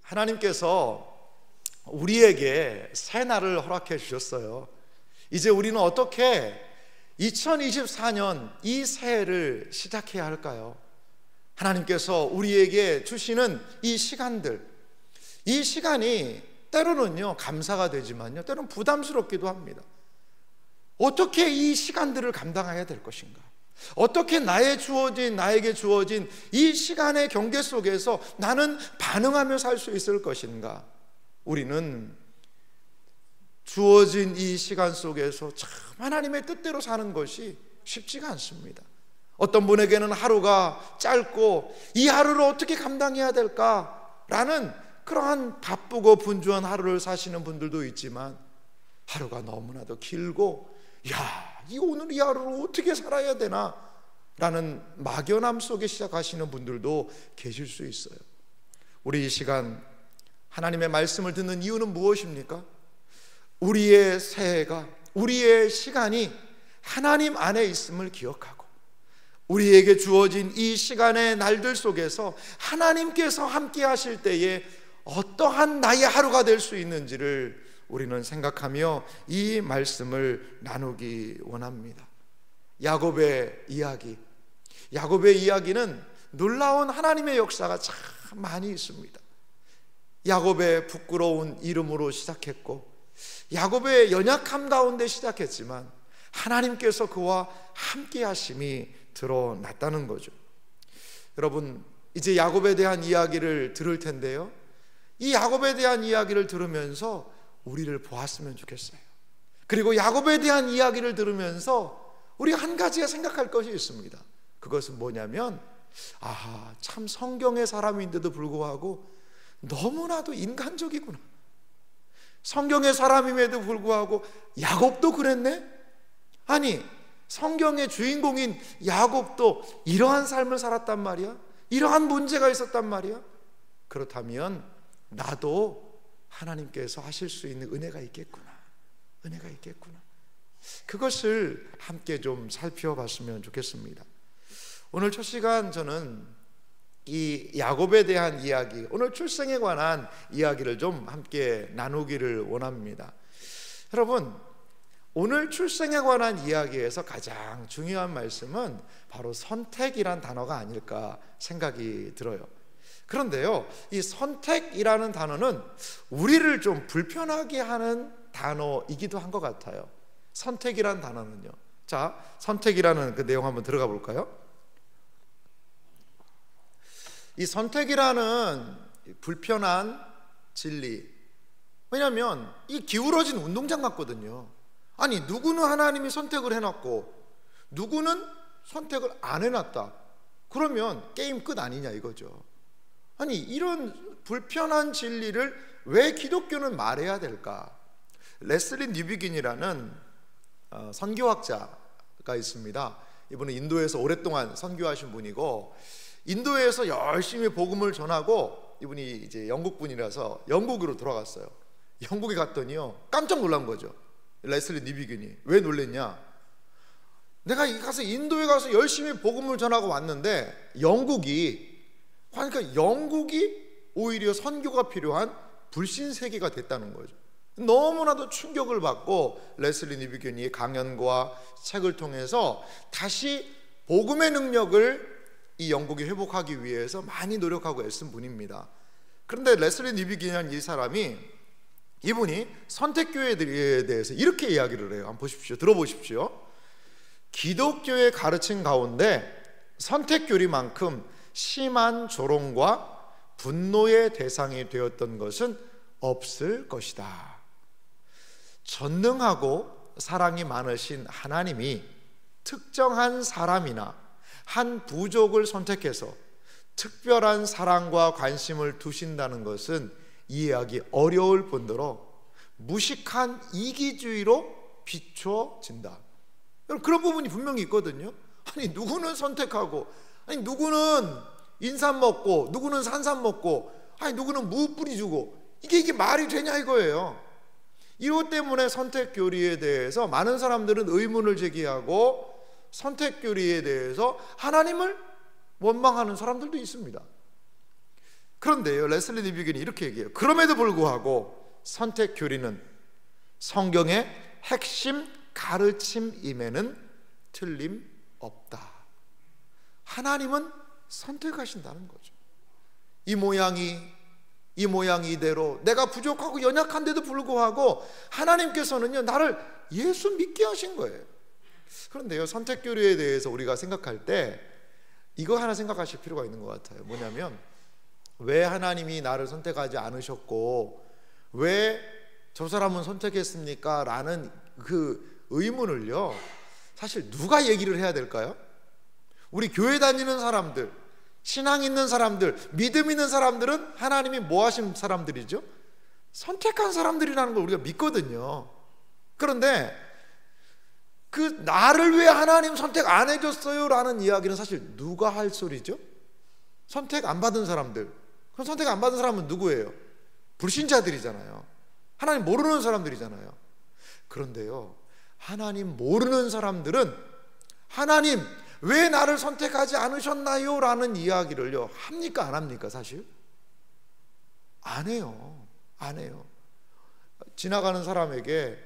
하나님께서 우리에게 새 날을 허락해 주셨어요. 이제 우리는 어떻게 2024년 이 새해를 시작해야 할까요? 하나님께서 우리에게 주시는 이 시간들, 이 시간이 때로는요 감사가 되지만요 때로는 부담스럽기도 합니다. 어떻게 이 시간들을 감당해야 될 것인가? 어떻게 나에게 주어진 이 시간의 경계 속에서 나는 반응하며 살 수 있을 것인가? 우리는 주어진 이 시간 속에서 참 하나님의 뜻대로 사는 것이 쉽지가 않습니다. 어떤 분에게는 하루가 짧고 이 하루를 어떻게 감당해야 될까라는 그러한 바쁘고 분주한 하루를 사시는 분들도 있지만, 하루가 너무나도 길고 오늘 이 하루를 어떻게 살아야 되나 라는 막연함 속에 시작하시는 분들도 계실 수 있어요. 우리 이 시간 하나님의 말씀을 듣는 이유는 무엇입니까? 우리의 새해가, 우리의 시간이 하나님 안에 있음을 기억하고, 우리에게 주어진 이 시간의 날들 속에서 하나님께서 함께 하실 때에 어떠한 나의 하루가 될 수 있는지를 우리는 생각하며 이 말씀을 나누기 원합니다. 야곱의 이야기는 놀라운 하나님의 역사가 참 많이 있습니다. 야곱의 부끄러운 이름으로 시작했고, 야곱의 연약함 가운데 시작했지만 하나님께서 그와 함께 하심이 드러났다는 거죠. 여러분, 이제 야곱에 대한 이야기를 들을 텐데요, 이 야곱에 대한 이야기를 들으면서 우리를 보았으면 좋겠어요. 그리고 야곱에 대한 이야기를 들으면서 우리 한 가지가 생각할 것이 있습니다. 그것은 뭐냐면, 참 성경의 사람인데도 불구하고 너무나도 인간적이구나. 성경의 사람임에도 불구하고 야곱도 그랬네? 아니, 성경의 주인공인 야곱도 이러한 삶을 살았단 말이야? 이러한 문제가 있었단 말이야? 그렇다면 나도 하나님께서 하실 수 있는 은혜가 있겠구나. 그것을 함께 좀 살펴봤으면 좋겠습니다. 오늘 첫 시간 저는 이 야곱에 대한 이야기, 오늘 출생에 관한 이야기를 좀 함께 나누기를 원합니다. 여러분, 오늘 출생에 관한 이야기에서 가장 중요한 말씀은 바로 선택이란 단어가 아닐까 생각이 들어요. 그런데요, 이 선택이라는 단어는 우리를 좀 불편하게 하는 단어이기도 한 것 같아요. 선택이라는 단어는요, 자, 선택이라는 그 내용 한번 들어가 볼까요? 이 선택이라는 불편한 진리, 왜냐하면 이 기울어진 운동장 같거든요. 아니, 누구는 하나님이 선택을 해놨고 누구는 선택을 안 해놨다. 그러면 게임 끝 아니냐 이거죠. 아니, 이런 불편한 진리를 왜 기독교는 말해야 될까? 레슬리 뉴비긴이라는 선교학자가 있습니다. 이분은 인도에서 오랫동안 선교하신 분이고, 인도에서 열심히 복음을 전하고, 이분이 이제 영국 분이라서 영국으로 돌아갔어요. 영국에 갔더니요, 깜짝 놀란 거죠. 레슬리 뉴비긴이. 왜 놀랬냐? 내가 가서 인도에 가서 열심히 복음을 전하고 왔는데 영국이 오히려 선교가 필요한 불신 세계가 됐다는 거죠. 너무나도 충격을 받고 레슬리 뉴비긴이 강연과 책을 통해서 다시 복음의 능력을 이 영국이 회복하기 위해서 많이 노력하고 애쓴 분입니다. 그런데 레슬리 뉴비긴이라는 이 사람이, 이분이 선택교회에 대해서 이렇게 이야기를 해요. 한번 보십시오. 들어보십시오. 기독교의 가르침 가운데 선택교리만큼 심한 조롱과 분노의 대상이 되었던 것은 없을 것이다. 전능하고 사랑이 많으신 하나님이 특정한 사람이나 한 부족을 선택해서 특별한 사랑과 관심을 두신다는 것은 이해하기 어려울 뿐더러 무식한 이기주의로 비춰진다. 그런 부분이 분명히 있거든요. 아니, 누구는 선택하고, 아니, 누구는 인삼 먹고, 누구는 산삼 먹고, 아니, 누구는 무 뿌리 주고, 이게 말이 되냐 이거예요. 이것 때문에 선택교리에 대해서 많은 사람들은 의문을 제기하고, 선택교리에 대해서 하나님을 원망하는 사람들도 있습니다. 그런데요, 레슬리 니비겐이 이렇게 얘기해요. 그럼에도 불구하고 선택 교리는 성경의 핵심 가르침임에는 틀림없다. 하나님은 선택하신다는 거죠. 이 모양이 이대로 내가 부족하고 연약한데도 불구하고 하나님께서는요, 나를 예수 믿게 하신 거예요. 그런데요, 선택 교리에 대해서 우리가 생각할 때 이거 하나 생각하실 필요가 있는 것 같아요. 뭐냐면, 왜 하나님이 나를 선택하지 않으셨고 왜 저 사람은 선택했습니까? 라는 그 의문을요, 사실 누가 얘기를 해야 될까요? 우리 교회 다니는 사람들, 신앙 있는 사람들, 믿음 있는 사람들은 하나님이 뭐 하신 사람들이죠? 선택한 사람들이라는 걸 우리가 믿거든요. 그런데 그 나를 왜 하나님 선택 안 해줬어요? 라는 이야기는 사실 누가 할 소리죠? 선택 안 받은 사람들. 그럼 선택 안 받은 사람은 누구예요? 불신자들이잖아요. 하나님 모르는 사람들이잖아요. 그런데요, 하나님 모르는 사람들은 하나님 왜 나를 선택하지 않으셨나요? 라는 이야기를요, 합니까 안 합니까? 사실 안 해요. 지나가는 사람에게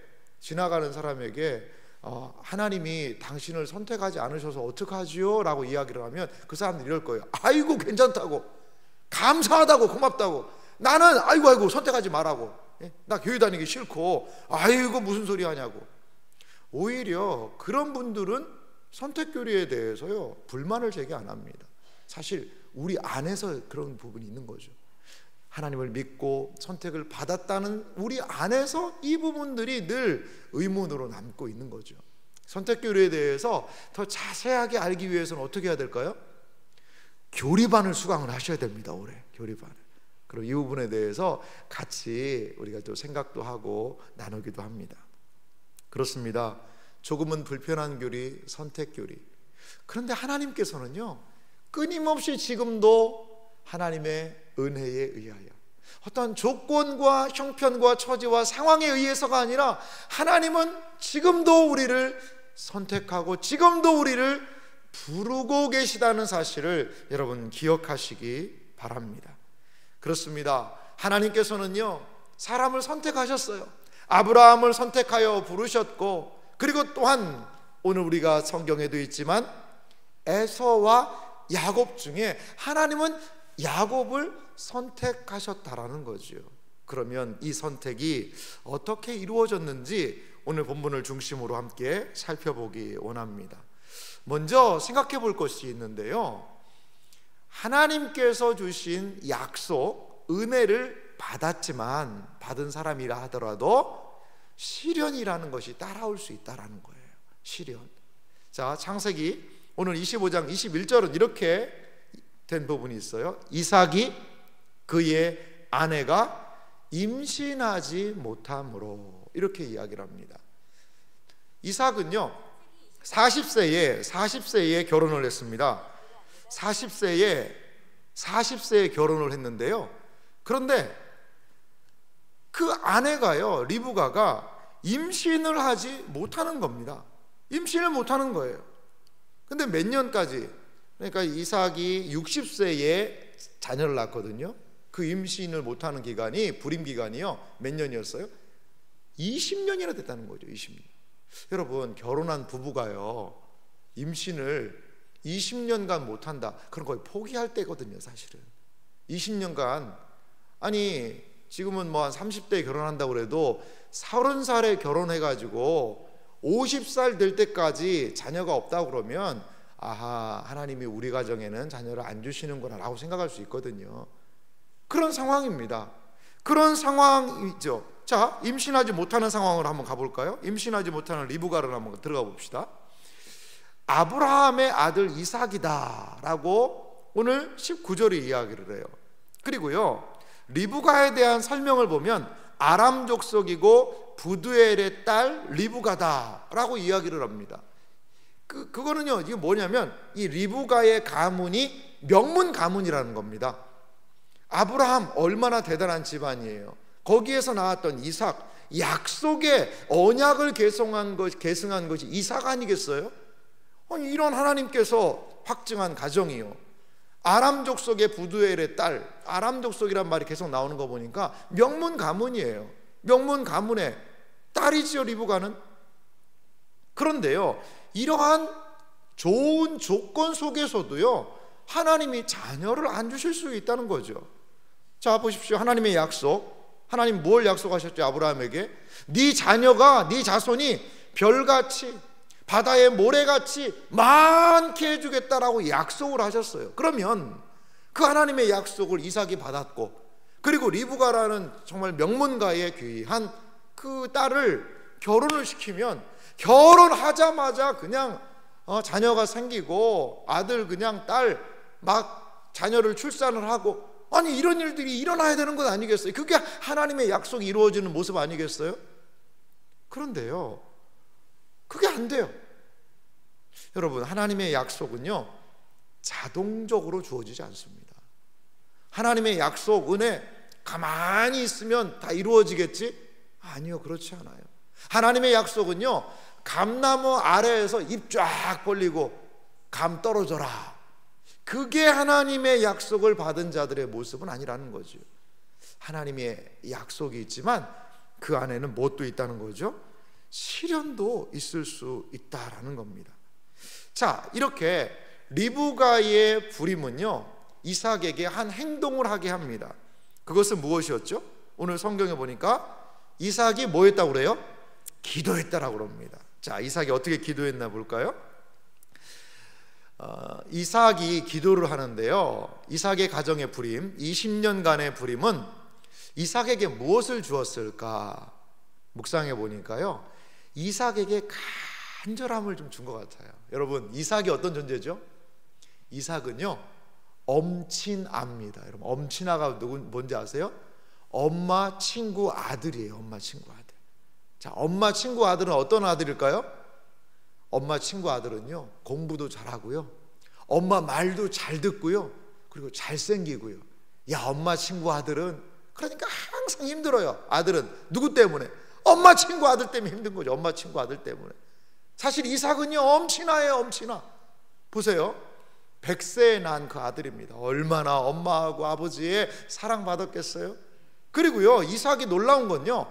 하나님이 당신을 선택하지 않으셔서 어떡하지요? 라고 이야기를 하면 그 사람들이 이럴 거예요. 아이고 괜찮다고, 감사하다고, 고맙다고. 나는 아이고 선택하지 말라고, 나 교회 다니기 싫고, 아이고 무슨 소리 하냐고. 오히려 그런 분들은 선택교리에 대해서요, 불만을 제기 안 합니다. 사실 우리 안에서 그런 부분이 있는 거죠. 하나님을 믿고 선택을 받았다는 우리 안에서 이 부분들이 늘 의문으로 남고 있는 거죠. 선택교리에 대해서 더 자세하게 알기 위해서는 어떻게 해야 될까요? 교리반을 수강을 하셔야 됩니다. 올해 교리반을. 그리고 이 부분에 대해서 같이 우리가 또 생각도 하고 나누기도 합니다. 그렇습니다. 조금은 불편한 교리, 선택교리. 그런데 하나님께서는요, 끊임없이 지금도 하나님의 은혜에 의하여, 어떤 조건과 형편과 처지와 상황에 의해서가 아니라 하나님은 지금도 우리를 선택하고 지금도 우리를 부르고 계시다는 사실을 여러분 기억하시기 바랍니다. 그렇습니다. 하나님께서는요, 사람을 선택하셨어요. 아브라함을 선택하여 부르셨고, 그리고 또한 오늘 우리가 성경에도 있지만 에서와 야곱 중에 하나님은 야곱을 선택하셨다라는 거죠. 그러면 이 선택이 어떻게 이루어졌는지 오늘 본문을 중심으로 함께 살펴보기 원합니다. 먼저 생각해 볼 것이 있는데요, 하나님께서 주신 약속, 은혜를 받은 사람이라 하더라도 시련이라는 것이 따라올 수 있다라는 거예요. 시련. 자, 창세기 오늘 25장 21절은 이렇게 된 부분이 있어요. 이삭이 그의 아내가 임신하지 못함으로, 이렇게 이야기를 합니다. 이삭은요 40세에 결혼을 했습니다. 40세에 결혼을 했는데요, 그런데 그 아내가요, 리브가가 임신을 하지 못하는 겁니다. 임신을 못하는 거예요. 근데 몇 년까지, 그러니까 이삭이 60세에 자녀를 낳거든요. 그 임신을 못하는 기간이, 불임 기간이요, 몇 년이었어요? 20년이나 됐다는 거죠. 20년. 여러분, 결혼한 부부가요, 임신을 20년간 못한다, 그런 거의 포기할 때거든요. 사실은 20년간, 아니 지금은 뭐 한 30대에 결혼한다고 그래도 30살에 결혼해가지고 50살 될 때까지 자녀가 없다고 그러면, 아하, 하나님이 우리 가정에는 자녀를 안 주시는구나 라고 생각할 수 있거든요. 그런 상황입니다. 그런 상황이죠. 자, 임신하지 못하는 상황으로 한번 가볼까요? 임신하지 못하는 리브가를 한번 들어가 봅시다. 아브라함의 아들 이삭이다 라고 오늘 19절에 이야기를 해요. 그리고요, 리브가에 대한 설명을 보면 아람 족속이고 부두엘의 딸 리브가다 라고 이야기를 합니다. 그거는요, 이게 뭐냐면 이 리브가의 가문이 명문 가문이라는 겁니다. 아브라함 얼마나 대단한 집안이에요. 거기에서 나왔던 이삭, 약속의 언약을 계승한 것이 이삭 아니겠어요? 아니, 이런 하나님께서 확증한 가정이요, 아람 족속의 부두엘의 딸, 아람 족속이란 말이 계속 나오는 거 보니까 명문 가문이에요. 명문 가문의 딸이지요, 리브가는. 그런데요, 이러한 좋은 조건 속에서도요, 하나님이 자녀를 안 주실 수 있다는 거죠. 자, 보십시오. 하나님의 약속. 하나님 뭘 약속하셨죠? 아브라함에게 네 자녀가, 네 자손이 별같이 바다의 모래같이 많게 해주겠다라고 약속을 하셨어요. 그러면 그 하나님의 약속을 이삭이 받았고, 그리고 리브가라는 정말 명문가의 귀한 그 딸을 결혼을 시키면 결혼하자마자 그냥 자녀가 생기고 아들 그냥 딸 막 자녀를 출산을 하고, 아니 이런 일들이 일어나야 되는 것 아니겠어요? 그게 하나님의 약속이 이루어지는 모습 아니겠어요? 그런데요, 그게 안 돼요. 여러분, 하나님의 약속은요 자동적으로 주어지지 않습니다. 하나님의 약속, 은혜 가만히 있으면 다 이루어지겠지? 아니요, 그렇지 않아요. 하나님의 약속은요 감나무 아래에서 입 쫙 벌리고 감 떨어져라, 그게 하나님의 약속을 받은 자들의 모습은 아니라는 거죠. 하나님의 약속이 있지만 그 안에는 무엇도 있다는 거죠? 시련도 있을 수 있다라는 겁니다. 자, 이렇게 리브가의 부림은요 이삭에게 한 행동을 하게 합니다. 그것은 무엇이었죠? 오늘 성경에 보니까 이삭이 뭐 했다고 그래요? 기도했다라고 그럽니다. 자, 이삭이 어떻게 기도했나 볼까요? 이삭이 기도를 하는데요, 이삭의 가정의 부림, 20년간의 부림은 이삭에게 무엇을 주었을까? 묵상해 보니까요 이삭에게 간절함을 좀 준 것 같아요. 여러분, 이삭이 어떤 존재죠? 이삭은요 엄친아입니다. 여러분, 엄친아가 뭔지 아세요? 엄마 친구 아들이에요. 엄마 친구 아들. 자, 엄마 친구 아들은 어떤 아들일까요? 엄마 친구 아들은요 공부도 잘하고요, 엄마 말도 잘 듣고요, 그리고 잘생기고요. 야, 엄마 친구 아들은 그러니까 항상 힘들어요. 아들은 누구 때문에? 엄마 친구 아들 때문에 힘든 거죠. 엄마 친구 아들 때문에. 사실 이삭은요 엄친아예요. 엄친아. 보세요, 100세에 난 그 아들입니다. 얼마나 엄마하고 아버지의 사랑받았겠어요? 그리고요 이삭이 놀라운 건요,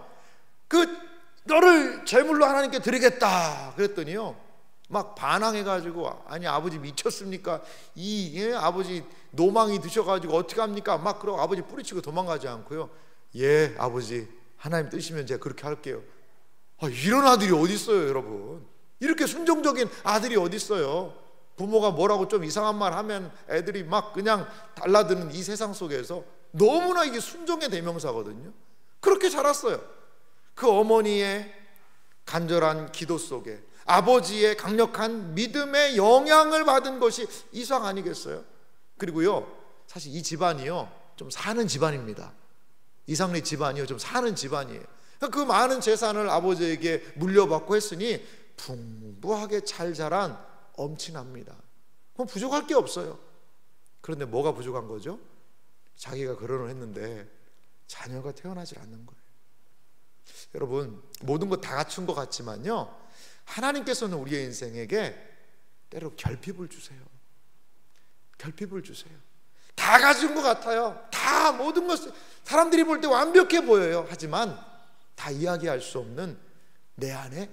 너를 제물로 하나님께 드리겠다 그랬더니요 막 반항해가지고, 아니 아버지 미쳤습니까? 아버지 노망이 드셔가지고 어떻게 합니까? 막 그러고 아버지 뿌리치고 도망가지 않고요, 예 아버지 하나님 뜻이면 제가 그렇게 할게요. 이런 아들이 어디 있어요, 여러분? 이렇게 순종적인 아들이 어디 있어요? 부모가 뭐라고 좀 이상한 말 하면 애들이 막 그냥 달라드는 이 세상 속에서 너무나 이게 순종의 대명사거든요. 그렇게 자랐어요. 그 어머니의 간절한 기도 속에 아버지의 강력한 믿음의 영향을 받은 것이 이삭 아니겠어요? 그리고요 사실 이 집안이요 좀 사는 집안입니다. 이삭네 집안이요 좀 사는 집안이에요. 그 많은 재산을 아버지에게 물려받고 했으니 풍부하게 잘 자란 엄친아입니다. 그럼 부족할 게 없어요. 그런데 뭐가 부족한 거죠? 자기가 결혼을 했는데 자녀가 태어나질 않는 거예요. 여러분, 모든 거 다 갖춘 것 같지만요 하나님께서는 우리의 인생에게 때로 결핍을 주세요. 결핍을 주세요. 다 가진 것 같아요. 다 모든 것 사람들이 볼 때 완벽해 보여요. 하지만 다 이야기할 수 없는 내 안에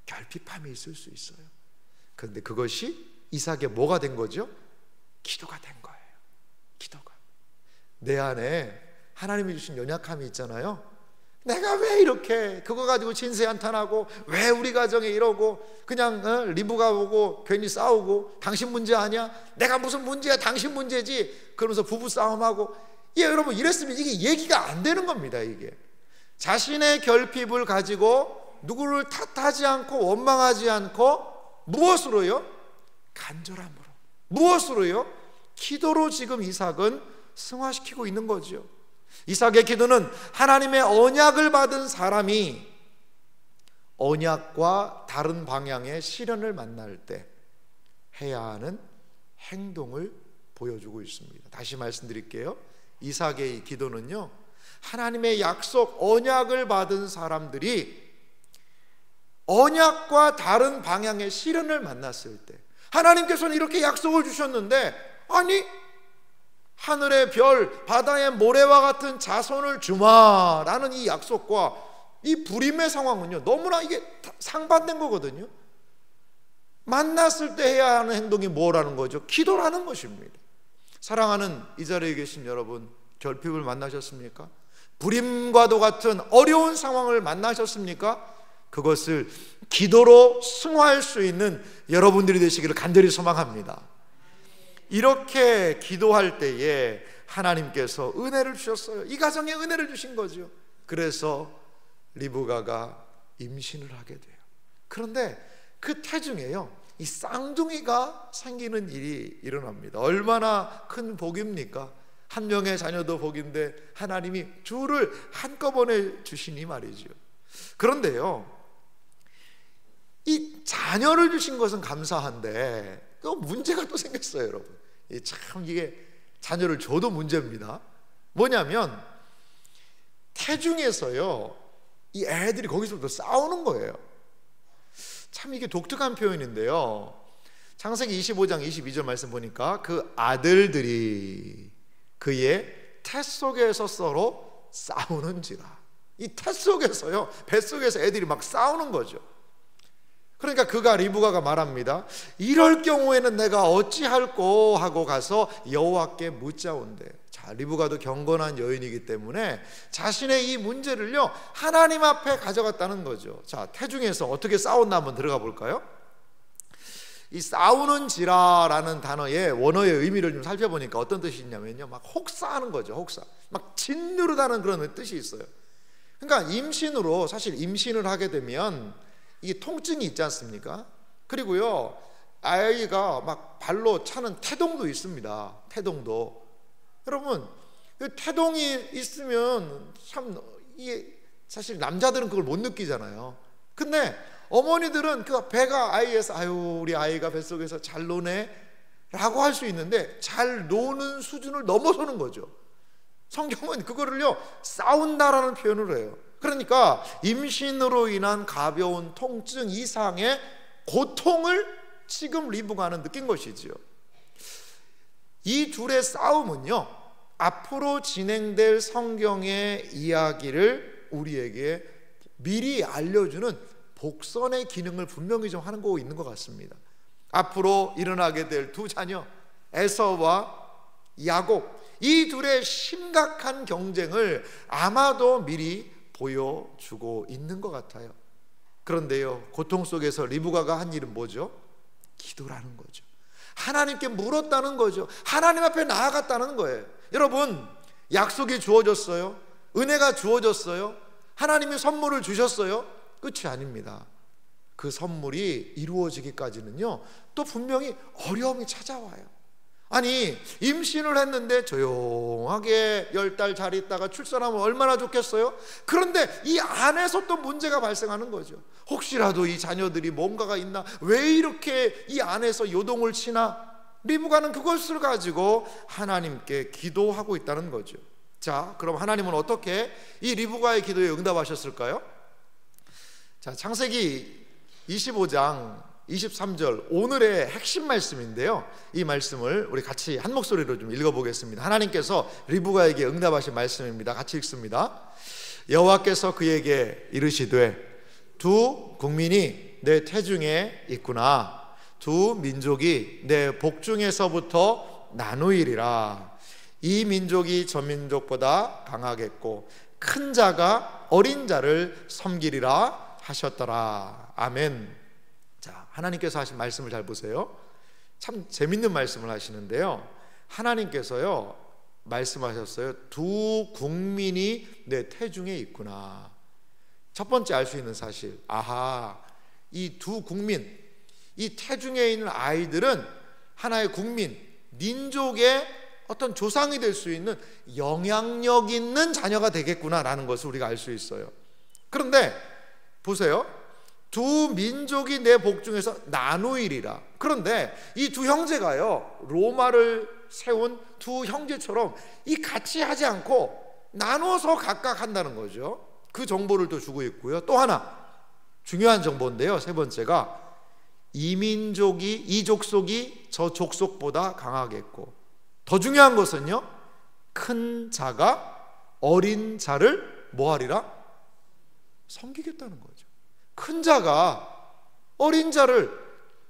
결핍함이 있을 수 있어요. 그런데 그것이 이삭의 뭐가 된 거죠? 기도가 된 거예요. 기도가. 내 안에 하나님이 주신 연약함이 있잖아요. 내가 왜 이렇게 그거 가지고 진세한탄하고, 왜 우리 가정에 이러고, 그냥 리브가 오고 괜히 싸우고, 당신 문제 아니야? 내가 무슨 문제야? 당신 문제지. 그러면서 부부 싸움하고. 여러분, 이랬으면 이게 얘기가 안 되는 겁니다. 이게 자신의 결핍을 가지고 누구를 탓하지 않고 원망하지 않고, 무엇으로요? 간절함으로. 무엇으로요? 기도로 지금 이삭은 승화시키고 있는 거죠. 이삭의 기도는 하나님의 언약을 받은 사람이 언약과 다른 방향의 시련을 만날 때 해야 하는 행동을 보여주고 있습니다. 다시 말씀드릴게요. 이삭의 이 기도는요 하나님의 약속, 언약을 받은 사람들이 언약과 다른 방향의 시련을 만났을 때, 하나님께서는 이렇게 약속을 주셨는데, 아니 하늘의 별, 바다의 모래와 같은 자손을 주마라는 이 약속과 이 불임의 상황은요, 너무나 이게 상반된 거거든요. 만났을 때 해야 하는 행동이 뭐라는 거죠? 기도라는 것입니다. 사랑하는 이 자리에 계신 여러분, 결핍을 만나셨습니까? 불임과도 같은 어려운 상황을 만나셨습니까? 그것을 기도로 승화할 수 있는 여러분들이 되시기를 간절히 소망합니다. 이렇게 기도할 때에 하나님께서 은혜를 주셨어요. 이 가정에 은혜를 주신 거죠. 그래서 리브가가 임신을 하게 돼요. 그런데 그 태중에요, 이 쌍둥이가 생기는 일이 일어납니다. 얼마나 큰 복입니까? 한 명의 자녀도 복인데 하나님이 둘을 한꺼번에 주시니 말이죠. 그런데요, 이 자녀를 주신 것은 감사한데 또 문제가 또 생겼어요, 여러분. 참 이게 자녀를 줘도 문제입니다. 뭐냐면 태중에서요, 이 애들이 거기서부터 싸우는 거예요. 참 이게 독특한 표현인데요, 창세기 25장 22절 말씀 보니까 그 아들들이 그의 태 속에서 서로 싸우는지라. 이 태 속에서요, 뱃속에서 애들이 막 싸우는 거죠. 그러니까 그가, 리브가가 말합니다. 이럴 경우에는 내가 어찌할꼬 하고 가서 여호와께 묻자온대. 자, 리브가도 경건한 여인이기 때문에 자신의 이 문제를요, 하나님 앞에 가져갔다는 거죠. 자, 태중에서 어떻게 싸웠나 한번 들어가 볼까요? 이 싸우는지라라는 단어의 원어의 의미를 좀 살펴보니까 어떤 뜻이 있냐면요, 막 혹사하는 거죠. 혹사, 막 짓누르다는 그런 뜻이 있어요. 그러니까 임신으로, 사실 임신을 하게 되면 이게 통증이 있지 않습니까? 그리고요, 아이가 막 발로 차는 태동도 있습니다. 태동도. 여러분, 태동이 있으면 참, 이게 사실 남자들은 그걸 못 느끼잖아요. 근데 어머니들은 그 배가 아이에서, 아유 우리 아이가 뱃속에서 잘 노네 라고 할 수 있는데, 잘 노는 수준을 넘어서는 거죠. 성경은 그거를요, 싸운다라는 표현을 해요. 그러니까 임신으로 인한 가벼운 통증 이상의 고통을 지금 리브가는 느낀 것이지요. 이 둘의 싸움은요, 앞으로 진행될 성경의 이야기를 우리에게 미리 알려주는 복선의 기능을 분명히 좀 하는 거 있는 것 같습니다. 앞으로 일어나게 될 두 자녀 에서와 야곱, 이 둘의 심각한 경쟁을 아마도 미리 보여주고 있는 것 같아요. 그런데요, 고통 속에서 리브가가 한 일은 뭐죠? 기도라는 거죠. 하나님께 물었다는 거죠. 하나님 앞에 나아갔다는 거예요. 여러분, 약속이 주어졌어요. 은혜가 주어졌어요. 하나님이 선물을 주셨어요. 끝이 아닙니다. 그 선물이 이루어지기까지는요, 또 분명히 어려움이 찾아와요. 아니, 임신을 했는데 조용하게 10달 잘 있다가 출산하면 얼마나 좋겠어요? 그런데 이 안에서 또 문제가 발생하는 거죠. 혹시라도 이 자녀들이 뭔가가 있나? 왜 이렇게 이 안에서 요동을 치나? 리브가는 그것을 가지고 하나님께 기도하고 있다는 거죠. 자, 그럼 하나님은 어떻게 이 리브가의 기도에 응답하셨을까요? 자, 창세기 25장 23절, 오늘의 핵심 말씀인데요, 이 말씀을 우리 같이 한 목소리로 좀 읽어보겠습니다. 하나님께서 리브가에게 응답하신 말씀입니다. 같이 읽습니다. 여호와께서 그에게 이르시되 두 국민이 내 태중에 있구나. 두 민족이 내 복중에서부터 나누이리라. 이 민족이 저 민족보다 강하겠고 큰 자가 어린 자를 섬기리라 하셨더라. 아멘. 자, 하나님께서 하신 말씀을 잘 보세요. 참 재밌는 말씀을 하시는데요, 하나님께서요 말씀하셨어요. 두 국민이 내 태중에 있구나. 첫 번째 알 수 있는 사실, 아하, 이 두 국민, 이 태중에 있는 아이들은 하나의 국민, 민족의 어떤 조상이 될 수 있는 영향력 있는 자녀가 되겠구나라는 것을 우리가 알 수 있어요. 그런데 보세요, 두 민족이 내 복중에서 나누이리라. 그런데 이 두 형제가요, 로마를 세운 두 형제처럼 이 같이 하지 않고 나눠서 각각 한다는 거죠. 그 정보를 또 주고 있고요. 또 하나 중요한 정보인데요, 세 번째가 이 민족이, 이 족속이 저 족속보다 강하겠고 더 중요한 것은요, 큰 자가 어린 자를 뭐하리라? 섬기겠다는 거죠. 큰 자가 어린 자를,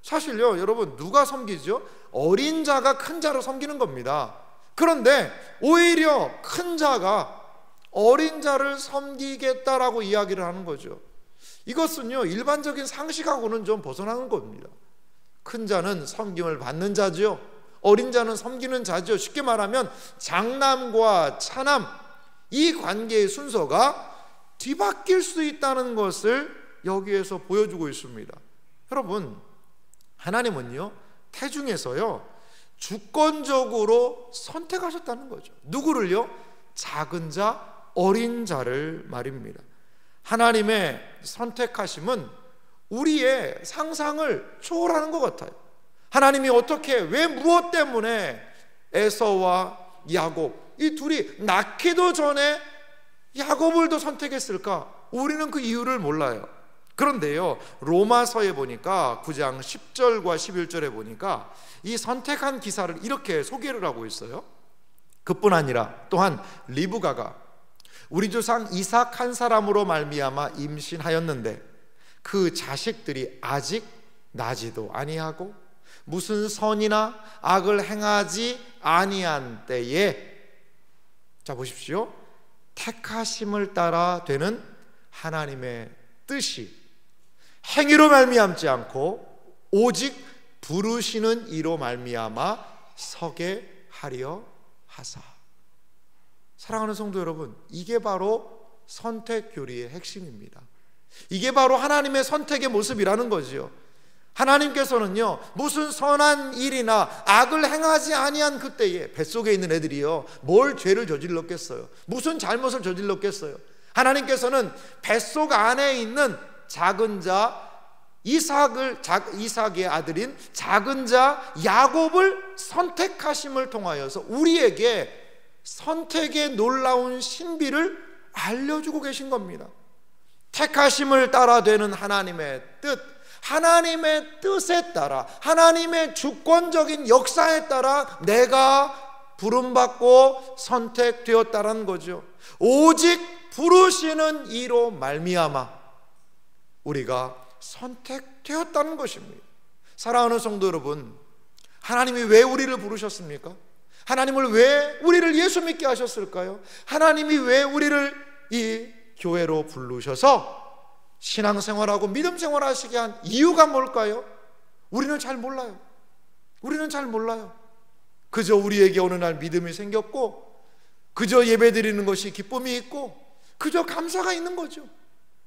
사실요 여러분, 누가 섬기죠? 어린 자가 큰 자를 섬기는 겁니다. 그런데 오히려 큰 자가 어린 자를 섬기겠다라고 이야기를 하는 거죠. 이것은요 일반적인 상식하고는 좀 벗어나는 겁니다. 큰 자는 섬김을 받는 자죠, 어린 자는 섬기는 자죠. 쉽게 말하면 장남과 차남, 이 관계의 순서가 뒤바뀔 수 있다는 것을 여기에서 보여주고 있습니다. 여러분, 하나님은요 태중에서요 주권적으로 선택하셨다는 거죠. 누구를요? 작은 자, 어린 자를 말입니다. 하나님의 선택하심은 우리의 상상을 초월하는 것 같아요. 하나님이 어떻게, 왜, 무엇 때문에 에서와 야곱, 이 둘이 낳기도 전에 야곱을 더 선택했을까? 우리는 그 이유를 몰라요. 그런데요 로마서에 보니까 9장 10절과 11절에 보니까 이 선택한 기사를 이렇게 소개를 하고 있어요. 그뿐 아니라 또한 리브가가 우리 조상 이삭 한 사람으로 말미암아 임신하였는데 그 자식들이 아직 나지도 아니하고 무슨 선이나 악을 행하지 아니한 때에, 자 보십시오, 택하심을 따라 되는 하나님의 뜻이 행위로 말미암지 않고 오직 부르시는 이로 말미암아 서게 하려 하사. 사랑하는 성도 여러분, 이게 바로 선택 교리의 핵심입니다. 이게 바로 하나님의 선택의 모습이라는 거지요. 하나님께서는요 무슨 선한 일이나 악을 행하지 아니한 그때에, 뱃속에 있는 애들이요 뭘 죄를 저질렀겠어요? 무슨 잘못을 저질렀겠어요? 하나님께서는 뱃속 안에 있는 작은 자 이삭의 아들인 작은 자 야곱을 선택하심을 통하여서 우리에게 선택의 놀라운 신비를 알려주고 계신 겁니다. 택하심을 따라 되는 하나님의 뜻, 하나님의 뜻에 따라, 하나님의 주권적인 역사에 따라 내가 부름받고 선택되었다는 거죠. 오직 부르시는 이로 말미암아 우리가 선택되었다는 것입니다. 사랑하는 성도 여러분, 하나님이 왜 우리를 부르셨습니까? 하나님을 왜 우리를 예수 믿게 하셨을까요? 하나님이 왜 우리를 이 교회로 부르셔서 신앙생활하고 믿음생활 하시게 한 이유가 뭘까요? 우리는 잘 몰라요. 우리는 잘 몰라요. 그저 우리에게 어느 날 믿음이 생겼고, 그저 예배드리는 것이 기쁨이 있고, 그저 감사가 있는 거죠.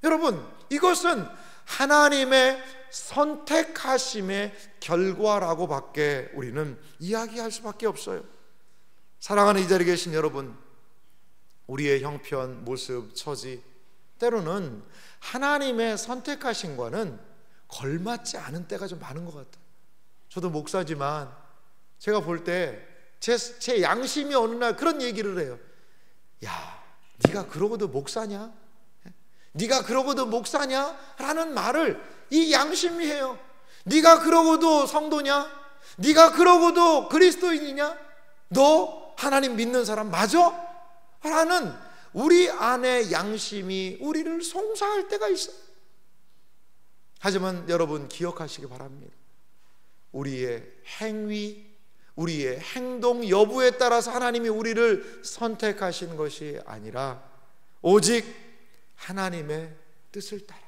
여러분, 이것은 하나님의 선택하심의 결과라고 밖에 우리는 이야기할 수밖에 없어요. 사랑하는 이 자리에 계신 여러분, 우리의 형편, 모습, 처지, 때로는 하나님의 선택하심과는 걸맞지 않은 때가 좀 많은 것 같아요. 저도 목사지만 제가 볼 때 제 양심이 어느 날 그런 얘기를 해요. 야, 네가 그러고도 목사냐? 네가 그러고도 목사냐? 라는 말을 이 양심이 해요. 네가 그러고도 성도냐? 네가 그러고도 그리스도인이냐? 너 하나님 믿는 사람 맞아? 라는 우리 안에 양심이 우리를 송사할 때가 있어요. 하지만 여러분 기억하시기 바랍니다. 우리의 행위, 우리의 행동 여부에 따라서 하나님이 우리를 선택하신 것이 아니라 오직 하나님의 뜻을 따라,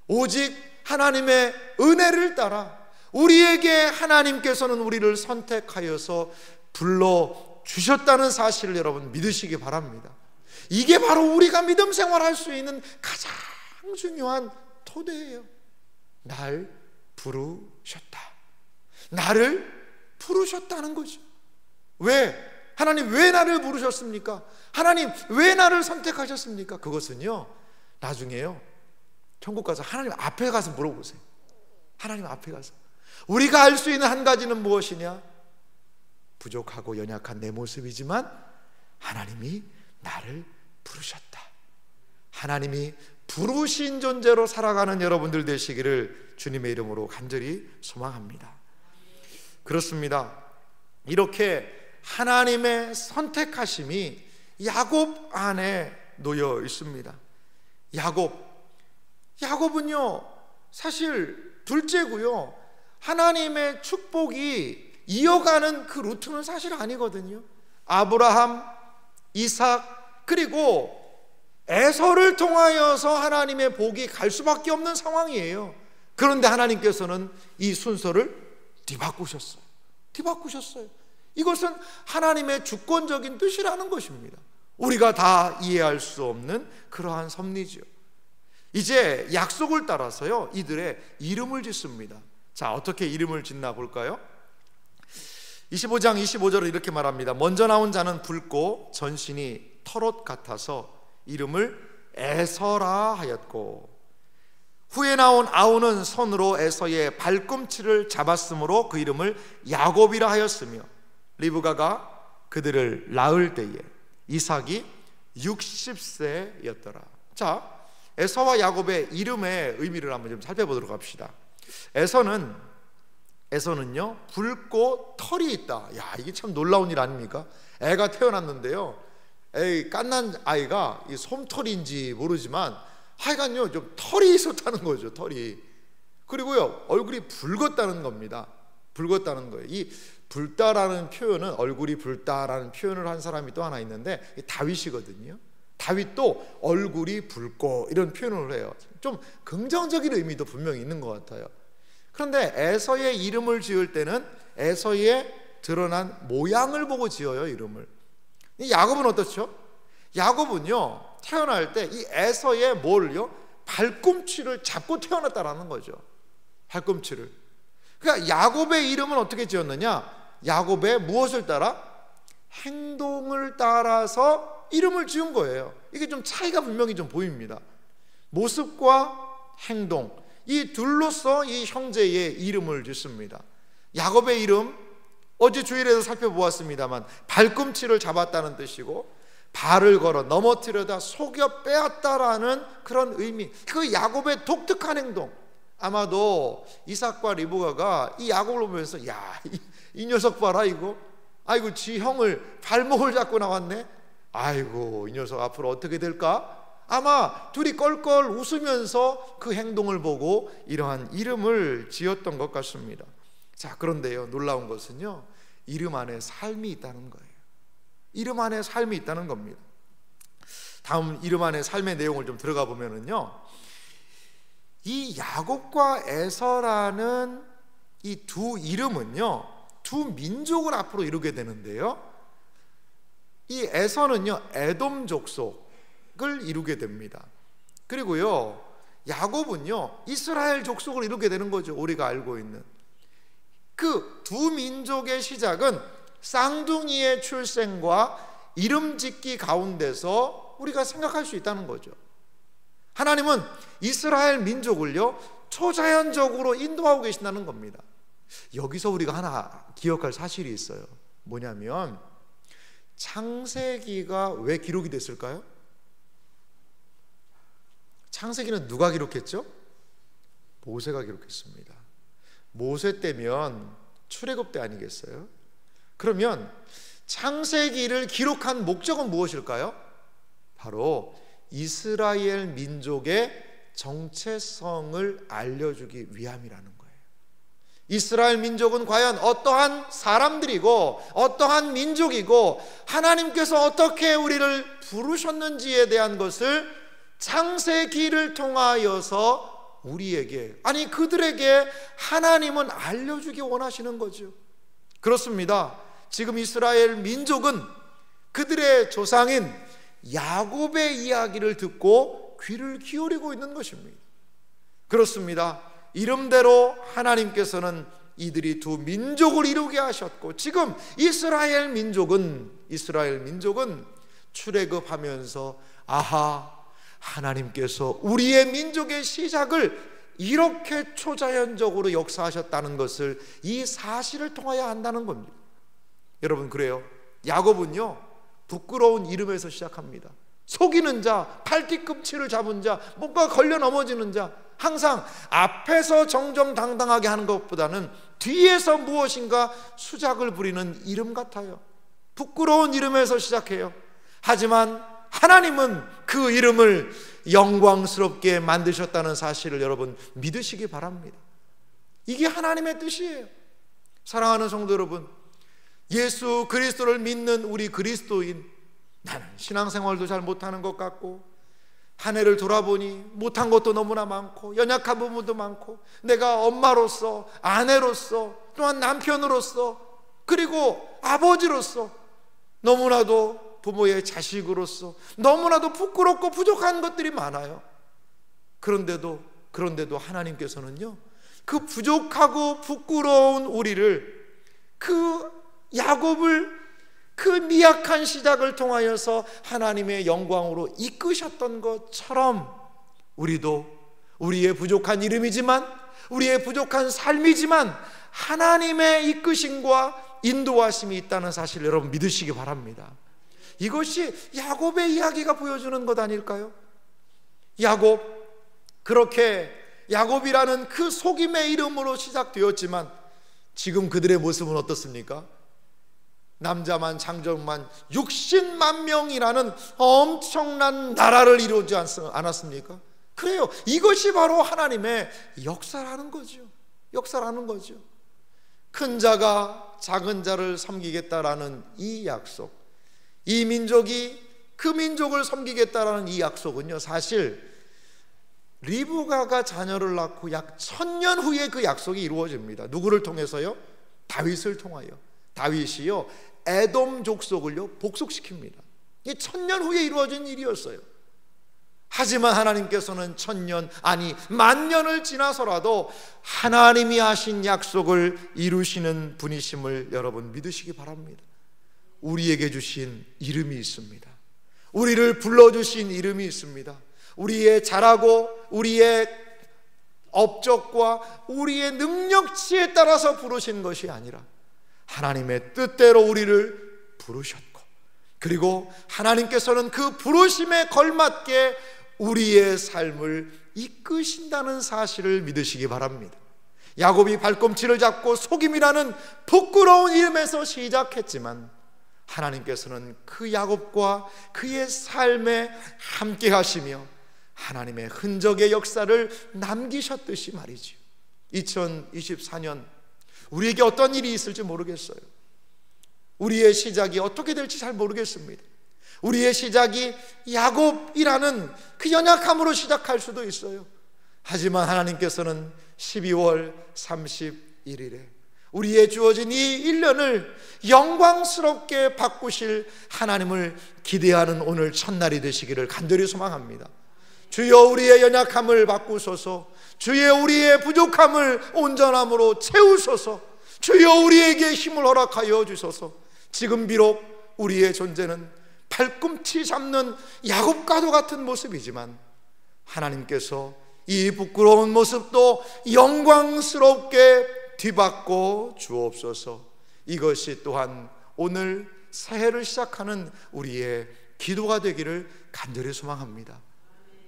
오직 하나님의 은혜를 따라 우리에게 하나님께서는 우리를 선택하여서 불러주셨다는 사실을 여러분 믿으시기 바랍니다. 이게 바로 우리가 믿음 생활할 수 있는 가장 중요한 토대예요. 날 부르셨다. 나를 부르셨다는 거죠. 왜? 하나님 왜 나를 부르셨습니까? 하나님 왜 나를 선택하셨습니까? 그것은요, 나중에요, 천국 가서 하나님 앞에 가서 물어보세요. 하나님 앞에 가서 우리가 알 수 있는 한 가지는 무엇이냐? 부족하고 연약한 내 모습이지만 하나님이 나를 부르셨다. 하나님이 부르신 존재로 살아가는 여러분들 되시기를 주님의 이름으로 간절히 소망합니다. 그렇습니다. 이렇게 하나님의 선택하심이 야곱 안에 놓여 있습니다. 야곱은요 사실 둘째고요, 하나님의 축복이 이어가는 그 루트는 사실 아니거든요. 아브라함, 이삭, 그리고 에서를 통하여서 하나님의 복이 갈 수밖에 없는 상황이에요. 그런데 하나님께서는 이 순서를 뒤바꾸셨어요. 이것은 하나님의 주권적인 뜻이라는 것입니다. 우리가 다 이해할 수 없는 그러한 섭리죠. 이제 약속을 따라서요 이들의 이름을 짓습니다. 자, 어떻게 이름을 짓나 볼까요? 25장 25절을 이렇게 말합니다. 먼저 나온 자는 붉고 전신이 털옷 같아서 이름을 에서라 하였고, 후에 나온 아우는 손으로 에서의 발꿈치를 잡았으므로 그 이름을 야곱이라 하였으며, 리브가가 그들을 낳을 때에 이삭이 60세였더라. 자, 에서와 야곱의 이름의 의미를 한번 좀 살펴보도록 합시다. 에서는요 붉고 털이 있다. 야, 이게 참 놀라운 일 아닙니까? 애가 태어났는데요, 깐난 아이가 이 솜털인지 모르지만 하여간요 좀 털이 있었다는 거죠. 털이. 그리고요 얼굴이 붉었다는 겁니다. 붉었다는 거예요. 이 붉다라는 표현은, 얼굴이 붉다라는 표현을 한 사람이 또 하나 있는데 다윗이거든요. 다윗도 얼굴이 붉고 이런 표현을 해요. 좀 긍정적인 의미도 분명히 있는 것 같아요. 그런데 에서의 이름을 지을 때는 에서의 드러난 모양을 보고 지어요, 이름을. 야곱은 어떻죠? 야곱은요 태어날 때 이 에서의 뭘요? 발꿈치를 잡고 태어났다라는 거죠. 발꿈치를. 그러니까 야곱의 이름은 어떻게 지었느냐? 야곱의 무엇을 따라? 행동을 따라서 이름을 지은 거예요. 이게 좀 차이가 분명히 좀 보입니다. 모습과 행동, 이 둘로서 이 형제의 이름을 짓습니다. 야곱의 이름, 어제 주일에도 살펴보았습니다만 발꿈치를 잡았다는 뜻이고, 발을 걸어 넘어뜨려다 속여 빼앗다라는 그런 의미, 그 야곱의 독특한 행동. 아마도 이삭과 리브가가 이 야곱을 보면서 야, 이 녀석 봐라 이거, 아이고 지 형을 발목을 잡고 나왔네, 아이고 이 녀석 앞으로 어떻게 될까? 아마 둘이 껄껄 웃으면서 그 행동을 보고 이러한 이름을 지었던 것 같습니다. 자, 그런데요 놀라운 것은요 이름 안에 삶이 있다는 거예요. 이름 안에 삶이 있다는 겁니다. 다음 이름 안에 삶의 내용을 좀 들어가 보면은요, 이 야곱과 에서라는 이 두 이름은요 두 민족을 앞으로 이루게 되는데요, 이 에서는요 에돔 족속을 이루게 됩니다. 그리고요 야곱은요 이스라엘 족속을 이루게 되는 거죠. 우리가 알고 있는 그 두 민족의 시작은 쌍둥이의 출생과 이름 짓기 가운데서 우리가 생각할 수 있다는 거죠. 하나님은 이스라엘 민족을요 초자연적으로 인도하고 계신다는 겁니다. 여기서 우리가 하나 기억할 사실이 있어요. 뭐냐면 창세기가 왜 기록이 됐을까요? 창세기는 누가 기록했죠? 모세가 기록했습니다. 모세 때면 출애굽 때 아니겠어요? 그러면 창세기를 기록한 목적은 무엇일까요? 바로 이스라엘 민족의 정체성을 알려주기 위함이라는 거예요. 이스라엘 민족은 과연 어떠한 사람들이고 어떠한 민족이고 하나님께서 어떻게 우리를 부르셨는지에 대한 것을 창세기를 통하여서 우리에게, 아니 그들에게 하나님은 알려주기 원하시는 거죠. 그렇습니다. 지금 이스라엘 민족은 그들의 조상인 야곱의 이야기를 듣고 귀를 기울이고 있는 것입니다. 그렇습니다. 이름대로 하나님께서는 이들이 두 민족을 이루게 하셨고, 지금 이스라엘 민족은 출애굽하면서 아하, 하나님께서 우리의 민족의 시작을 이렇게 초자연적으로 역사하셨다는 것을 이 사실을 통하여 안다는 겁니다. 여러분, 그래요. 야곱은요 부끄러운 이름에서 시작합니다. 속이는 자, 팔 뒤꿈치를 잡은 자, 뭔가 걸려 넘어지는 자, 항상 앞에서 정정당당하게 하는 것보다는 뒤에서 무엇인가 수작을 부리는 이름 같아요. 부끄러운 이름에서 시작해요. 하지만 하나님은 그 이름을 영광스럽게 만드셨다는 사실을 여러분 믿으시기 바랍니다. 이게 하나님의 뜻이에요. 사랑하는 성도 여러분, 예수 그리스도를 믿는 우리 그리스도인, 나는 신앙생활도 잘 못하는 것 같고 한 해를 돌아보니 못한 것도 너무나 많고 연약한 부분도 많고 내가 엄마로서, 아내로서, 또한 남편으로서, 그리고 아버지로서 너무나도 부모의 자식으로서 너무나도 부끄럽고 부족한 것들이 많아요. 그런데도 하나님께서는요, 그 부족하고 부끄러운 우리를, 그 야곱을 그 미약한 시작을 통하여서 하나님의 영광으로 이끄셨던 것처럼 우리도 우리의 부족한 이름이지만, 우리의 부족한 삶이지만 하나님의 이끄심과 인도하심이 있다는 사실을 여러분 믿으시기 바랍니다. 이것이 야곱의 이야기가 보여주는 것 아닐까요? 야곱, 그렇게 야곱이라는 그 속임의 이름으로 시작되었지만 지금 그들의 모습은 어떻습니까? 남자만 장정만 60만 명이라는 엄청난 나라를 이루지 않았습니까? 그래요. 이것이 바로 하나님의 역사라는 거죠. 역사라는 거죠. 큰 자가 작은 자를 섬기겠다라는 이 약속, 이 민족이 그 민족을 섬기겠다라는 이 약속은요, 사실 리브가가 자녀를 낳고 약 1000년 후에 그 약속이 이루어집니다. 누구를 통해서요? 다윗을 통하여. 다윗이요, 에돔 족속을요 복속시킵니다. 이게 1000년 후에 이루어진 일이었어요. 하지만 하나님께서는 1000년, 아니 10,000년을 지나서라도 하나님이 하신 약속을 이루시는 분이심을 여러분 믿으시기 바랍니다. 우리에게 주신 이름이 있습니다. 우리를 불러주신 이름이 있습니다. 우리의 잘하고 우리의 업적과 우리의 능력치에 따라서 부르신 것이 아니라 하나님의 뜻대로 우리를 부르셨고, 그리고 하나님께서는 그 부르심에 걸맞게 우리의 삶을 이끄신다는 사실을 믿으시기 바랍니다. 야곱이 발꿈치를 잡고 속임이라는 부끄러운 이름에서 시작했지만 하나님께서는 그 야곱과 그의 삶에 함께 하시며 하나님의 흔적의 역사를 남기셨듯이 말이죠. 2024년 우리에게 어떤 일이 있을지 모르겠어요. 우리의 시작이 어떻게 될지 잘 모르겠습니다. 우리의 시작이 야곱이라는 그 연약함으로 시작할 수도 있어요. 하지만 하나님께서는 12월 31일에 우리의 주어진 이 1년을 영광스럽게 바꾸실 하나님을 기대하는 오늘 첫날이 되시기를 간절히 소망합니다. 주여 우리의 연약함을 바꾸소서. 주여 우리의 부족함을 온전함으로 채우소서. 주여 우리에게 힘을 허락하여 주소서. 지금 비록 우리의 존재는 발꿈치 잡는 야곱과도 같은 모습이지만 하나님께서 이 부끄러운 모습도 영광스럽게 뒤바꿔 주옵소서. 이것이 또한 오늘 새해를 시작하는 우리의 기도가 되기를 간절히 소망합니다.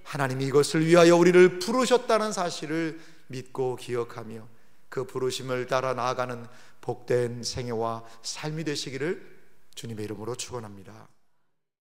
하나님이 이것을 위하여 우리를 부르셨다는 사실을 믿고 기억하며 그 부르심을 따라 나아가는 복된 생애와 삶이 되시기를 주님의 이름으로 축원합니다.